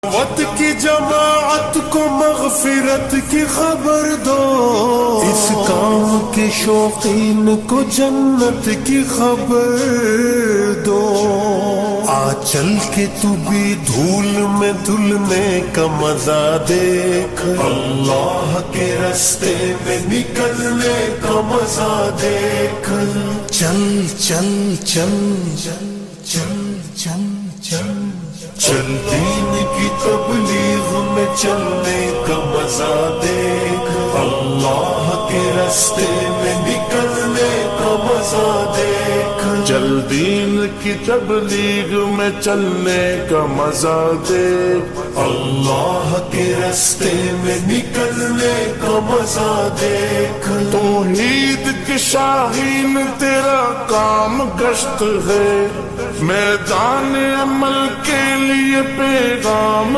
وقت کی جماعت کو مغفرت کی خبر دو، اس کام کے شوقین کو جنت کی خبر دو۔ آ چل کے تو بھی دھول میں دھلنے کا مزہ دیکھ، اللہ کے رستے میں نکلنے کا مزہ دیکھ۔ چل چل چل چل چل چل چل چل دین کی تبلیغ میں چلنے کا مزہ دیکھ، اللہ کے رستے میں نکلنے کا مزہ دیکھ۔ چل دین کی تبلیغ میں چلنے کا مزہ دیکھ، اللہ کے رستے میں نکلنے کا مزہ دیکھ۔ توحید کے شاہین تیرا کام گشت ہے، میدان عمل کے لیے پیغام